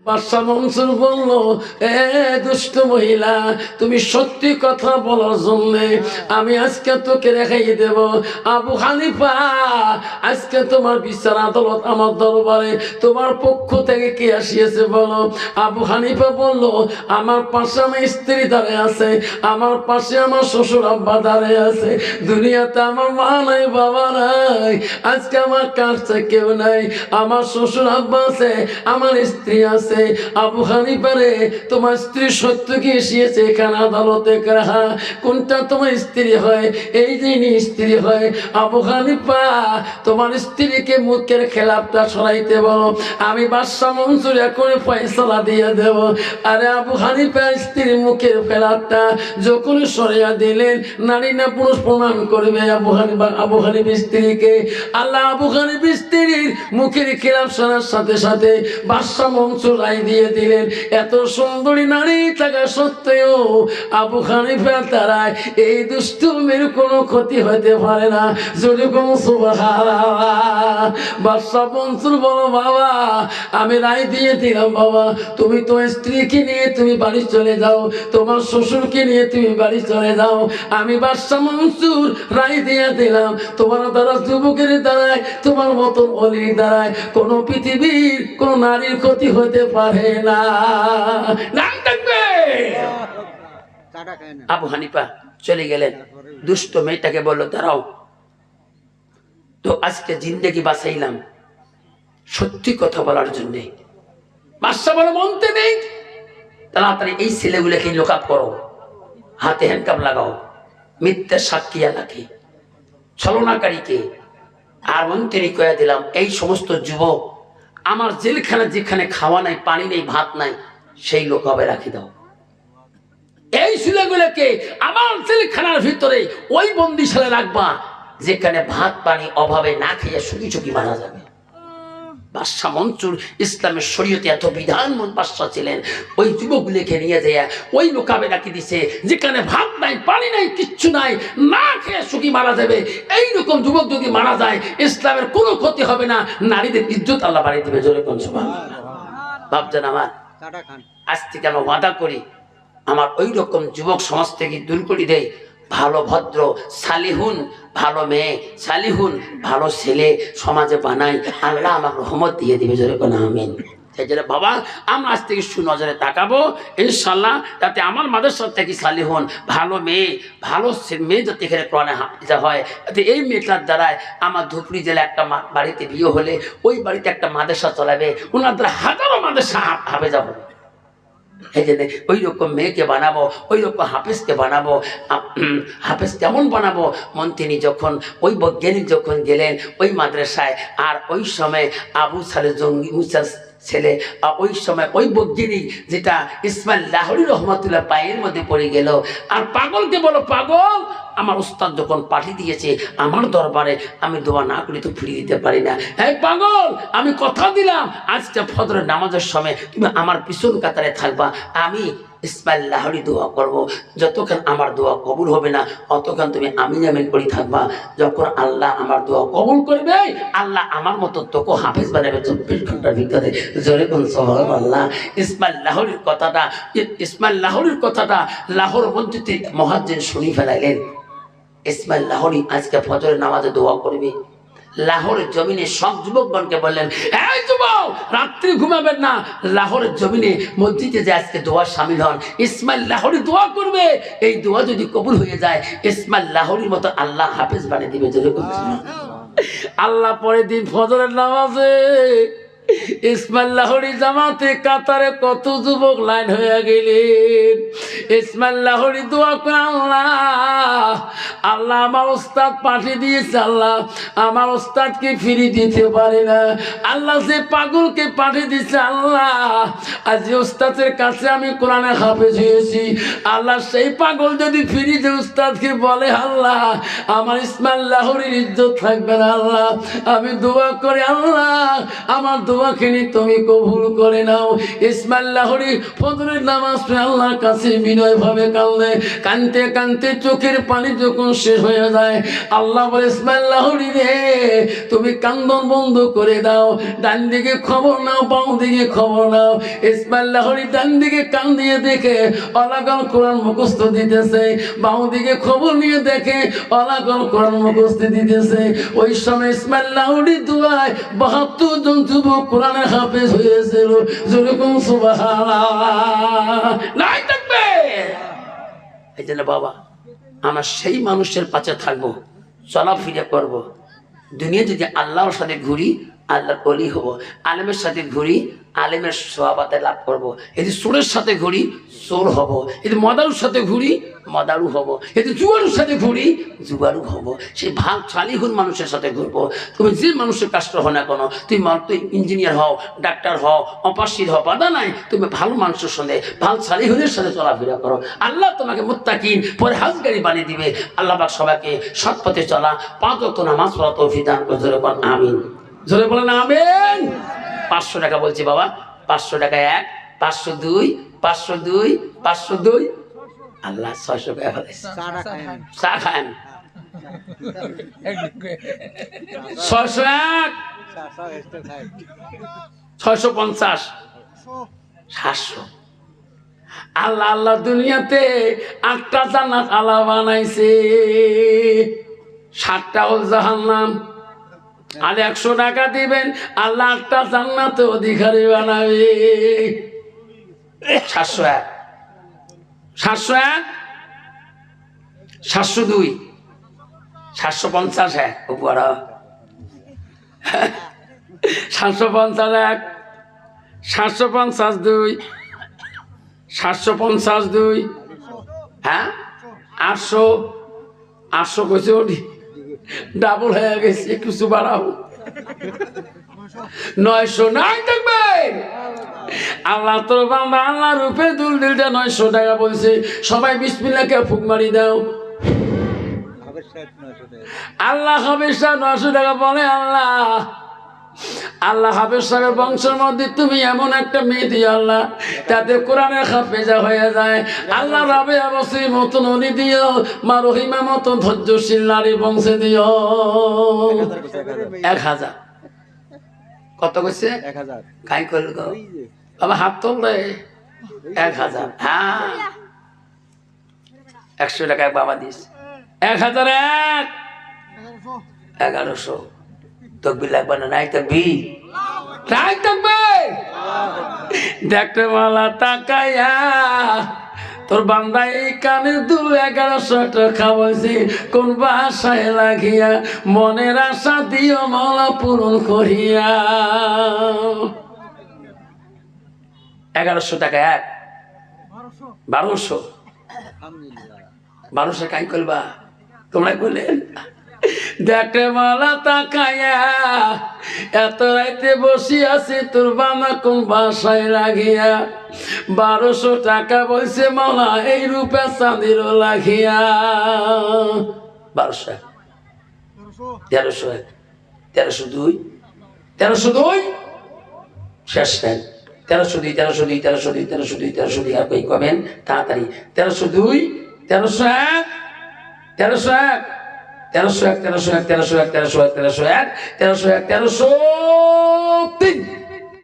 বাদশা মনসুর বলল, এ দুষ্ট মহিলা, তুমি সত্যি কথা বলার জন্য আমি আজকে তোকে রেখাই দেব। আবু হানিফা, আজকে তোমার বিচার আদালত আমার দরবারে, তোমার পক্ষ থেকে কে আসিয়েছে বলো। আবু হানিফা বলল, আমার পাশে আমার স্ত্রী দাঁড়িয়ে আছে, আমার পাশে আমার শ্বশুর আব্বা দাঁড়িয়ে আছে, দুনিয়াতে আমার মা নাই, বাবা নাই, আজকে আমার কাছে কেউ নাই, আমার শ্বশুর আব্বা আছে, আমার স্ত্রী আছে। আবু হানিফা রে, তোমার স্ত্রী সত্য কি এসেছে এখানে আদালতে? কোনটা তোমার স্ত্রী হয়? এই যে স্ত্রী হয়। আবু হানিফা, তোমার স্ত্রীকে মুখের খেলাপটা সরাইতে বলো, আমি বাদশা মনসুর এখন ফয়সালা দিয়ে দেব। আরে আবু হানিফা স্ত্রীর মুখের খেলাপটা যখন সরাইয়া দিলেন, নারী না পুরুষ প্রমাণ করবে আবু হানিফা স্ত্রীকে। আল্লাহ আবু হানিফা স্ত্রীর মুখের খেলাপ শোনার সাথে সাথে বাদশা মনসুর রায় দিয়ে দিলেন। এত সুন্দরী নারী থাকা সত্ত্বেও আবু হানিফা তারায় এই দুষ্টুমির কোনো ক্ষতি হতে পারে না। যেরকম সুবহানাল্লাহ। বাদশা মনসুর বলো, বাবা আমি রায় দিয়ে দিলাম, বাবা তুমি তোমার স্ত্রীকে নিয়ে তুমি বাড়ি চলে যাও, তোমার শ্বশুরকে নিয়ে তুমি বাড়ি চলে যাও। আমি বাদশা মনসুর রায় দিয়ে দিলাম, তোমার দ্বারা যুবকের দ্বারায়, তোমার মতন অলির দ্বারায় কোনো পৃথিবীর কোন নারীর ক্ষতি হতে পারে না। আবু হানিফা চলে গেলেন। দুষ্ট মেয়েটাকে বললো, দাঁড়াও তো, আজকে জিন্দেগি বাঁচাইলাম সত্যি কথা বলার জন্যে। বাদশা বলে, মনতে নেই, তাড়াতাড়ি এই ছেলেগুলোকে লোকআপ করো, হাতে হ্যান্ডকাপ লাগাও, মিথ্যা সাক্ষী এলাকে, ছলনাকারীকে। আর মন্ত্রী কয়ে দিলাম, এই সমস্ত যুবক আমার জেলখানা যেখানে খাওয়া নাই, পানি নেই, ভাত নাই, সেই লোকআপে রাখি দাও। এই ছেলেগুলোকে আমার জেলখানার ভিতরে ওই বন্দিশালে রাখবা যেখানে ভাত পানি অভাবে না খেয়ে শুকি চুকি মারা যাবে। বাদশা মনসুর ইসলামের শরীয়তে এত বিধানমন বাদশা ছিলেন, ওই যুবকগুলিকে নিয়ে যায় ওই লোকাবে রাখি দিছে যেখানে ভাত নাই, পানি নাই, কিচ্ছু নাই, না খেয়ে শুকি মারা যাবে। এইরকম যুবক যদি মারা যায় ইসলামের কোনো ক্ষতি হবে না, নারীদের ইজ্জত আল্লাহ বাড়িয়ে দিবে। জোরে কোন সুবহানাল্লাহ। ভাবছেন আমার আজ থেকে আমরা ওয়াদা করি, আমার ওই রকম যুবক সমাজ থেকে দূর করে দেয়, ভালো ভদ্র সালিহুন ভালো মেয়ে, সালিহুন ভালো ছেলে সমাজে বানাই, আল্লাহ আমার রহমত দিয়ে দিবে। জোরে কোন আমিন। সেই জন্য বাবা আমরা আজ থেকে সুনজরে তাকাবো ইনশাল্লাহ, যাতে আমার মাদ্রাসা থেকে সালিহুন ভালো মেয়ে, ভালো মেয়ে যাতে এখানে কোরআনে হাফেজা হয়, যাতে এই মেয়েটার দ্বারায় আমার ধুপড়ি জেলা একটা বাড়িতে বিয়ে হলে ওই বাড়িতে একটা মাদ্রাসা চলাবে, ওনার দ্বারা হাজারো মাদ্রাসা হাফেজা হবে। এই জন্য ওই রকম মেয়েকে বানাবো, ওই রকম হাফেজকে বানাবো। হাফেজ কেমন বানাবো? মন্ত্রী যখন ওই বৈজ্ঞানিক যখন গেলেন ওই মাদ্রাসায়, আর ওই সময় আবু সালে জঙ্গি মুসা ছেলে, ওই সময় ওই বৈজ্ঞানিক যেটা ইসমাইল লাহোরী রহমতুল্লাহ পায়ের মধ্যে পড়ে গেল। আর পাগলকে বলো, পাগল আমার উস্তাদ যখন পাঠিয়ে দিয়েছে আমার দরবারে, আমি দোয়া না করি তো ফিরিয়ে দিতে পারি না। এই পাগল, আমি কথা দিলাম আজকে ফজরের নামাজের সময় তুমি আমার পিছন কাতারে থাকবা, আমি ইসমাইল লাহোরী দোয়া করবো, যতক্ষণ আমার দোয়া কবুল হবে না অতক্ষণ তুমি আমিন আমিন করে থাকবা। যখন আল্লাহ আমার দোয়া কবুল করবে, আল্লাহ আমার মতো তোকে হাফেজ বানাবে 24 ঘন্টার ভিতরে। জোরে কোন সুবহানাল্লাহ। ইসমাইল লাহোরীর কথাটা লাহোর মসজিদে মুয়াজ্জিন শুনি ফেলাইলেন। ইসমাইল লাহোরী আজকে ফজরের নামাজে দোয়া করবে। লাহোরের জমিনে সব যুবকগণকে বললেন, এই যুবক রাত্রি ঘুমাবেন না, লাহোরের জমিনে মসজিদে যে আজকে দোয়া শামিল হন, ইসমাইল লাহোরী দোয়া করবে, এই দোয়া যদি কবুল হয়ে যায় ইসমাইল লাহোরীর মতো আল্লাহ হাফেজ বানিয়ে দিবে। যেরকম আল্লাহ পরের দিন ফজরের নামাজে ইসমাইল লাহোরী জামাতে কাতারে কত যুবক লাইন হয়ে গেলেন। ইসমাইল লাহোরী দোয়া করে, আল্লাহ আমার ওস্তাদ পাঠিয়ে দিয়েছে, আল্লাহ আমার ওস্তাদকে ফিরিয়ে দিতে পারে না, আল্লাহ যে পাগলকে পাঠিয়ে দিয়েছে, আল্লাহ আজ ওস্তাদের কাছে আমি কোরআনে হাফেজ হয়েছি, আল্লাহ সেই পাগল যদি ফিরিয়ে যে ওস্তাদকে বলে, আল্লাহ আমার ইসমাইল লাহোরীর ইজ্জত থাকবে না। আল্লাহ আমি দোয়া করি, আল্লাহ আমার দোয়াখানি তুমি কবুল করে নাও। ইসমাইল লাহোরী ফজরের নামাজ পড়ে আল্লাহর কাছে বিনয় ভাবে কাঁদে, কাঁদতে কাঁদতে চোখের পানি যখন শেষ হয়ে যায়, আল্লাহ বলে ইসমাইল লাহোরী রে তুমি কান্দন বন্ধ করে দাও, ডান দিকে খবর নাও বাম দিকে খবর নাও। ইসমাইল লাহোরী ডান দিকে কান দিয়ে দেখে অলাগল কোরআন মুখস্থ দিতেছে, বাম দিকে খবর নিয়ে দেখে অলাগল কোরআন মুখস্থ দিতেছে। ওই সময় ইসমাইল লাহোরী দুয়ায় ৭২ জন যুবক কোরআনে হাফেজ হয়েছিল। যেরকম সুবহানাল্লাহ নাই থাকবে। এই জন্য বাবা আমার সেই মানুষের পাশে থাকবো, চলাফেরা করব। দুনিয়া যদি আল্লাহর সাথে ঘুরি আল্লাহর ওলি হব, আলেমের সাথে ঘুরি আলেমের সোহাবাতে লাভ করবো। যদি চোরের সাথে ঘুরি চোর হব, যদি মদারুর সাথে ঘুরি মদারু হব, যদি জুয়ারুর সাথে ঘুরি জুয়ারু হব। সেই ভাগ চালিহুন মানুষের সাথে ঘুরবো। তুমি যে মানুষের কাজটা হও না কেন, তুই ইঞ্জিনিয়ার হও, ডাক্তার হও, অপাসির হও, বাধা নাই। তুমি ভালো মানুষের সঙ্গে ভালো চালিহুনের সাথে চলাফেরা করো, আল্লাহ তোমাকে মুত্তাকিন পরহেজগারি বানিয়ে দিবে। আল্লাহ পাক সবাইকে সৎ পথে চলা ৫ ওয়াক্ত নামাজ পড়া তৌফিক দান করে। জোরে বলেন আমিন, জোরে বলেন আমিন। ৫০০ টাকা বলছি বাবা, ৫০০ টাকা ১, ৫০২, ৫০২, ৫০২। আল্লাহ ৬০০ টাকা ফেলেছে। চা খান ৬০১, ৬৫০, ৭০০। আল্লাহ আল্লাহ দুনিয়াতে ৮টা জান্নাত আল্লাহ বানাইছে, ৭টা হল জাহান্নাম। আর ১০০ টাকা দিবেন আল্লাহ ৮টা জান্নাতে অধিকারী বানাবে। ৭০১, ৭০১, ৭০২, ৭৫০ উপর ৭৫০ 752, 752, হ্যাঁ 800, 800 কইছে ওটি ডাবল হয়ে গেছে, কিছু বাড়াও 900 নাই থাকবে। আল্লাহ তোর বান্দা আল্লাহ রূপে দুল দিলটা 900 টাকা বলছে। সবাই বিসমিল্লাহ কে ফুক মারি দাও। আল্লাহ হাফেজ 900 টাকা বলে। আল্লাহ আল্লাহ হাফেজ সাহেবের বংশের মধ্যে তুমি এমন একটা মেয়ে দিও আল্লাহ, তাতে কোরআনের হাফেজা হয়ে যায়। আল্লাহ রাবে আবসির মতন অলি দিও, মা রহিমা মতন ধৈর্যশীল নারী বংশে দিও। 1000 কত কইছে? 1000 কাই কইল গো বাবা, হাত তোল রে। 1000, হ্যাঁ 100 টাকা বাবা দিস। 1001, 1100। তকবীর লাগবে না? নাই তকবীর, নাই তকবীর। দেখতে মালা তাকায়া তোর বান্দা এই কানের দুল 1100 টাকা বলছি, কোন বাসায় লাগিয়া মনের আশা দিও মালা পূরণ করিয়া। 1100 টাকা 1, 1200। 1200 কাই করবা তোমরা বললেন? দেখে মালা তাকায়া এত রাইতে বসি আছি তোর বাবা কোন বাসায় লাগিয়া। 1200 টাকা বলছে মালা এই রূপে চাঁদির লাগিয়া। 1200, 1301, 1302, 1302 শেষ নেন। 1302, 1302, 1302, 1302, 1302 আর কই কবেন তাড়াতাড়ি। 1302, 1301, 1301, 1301, 1301, 1301, 1301, 1301, 1301, 1303।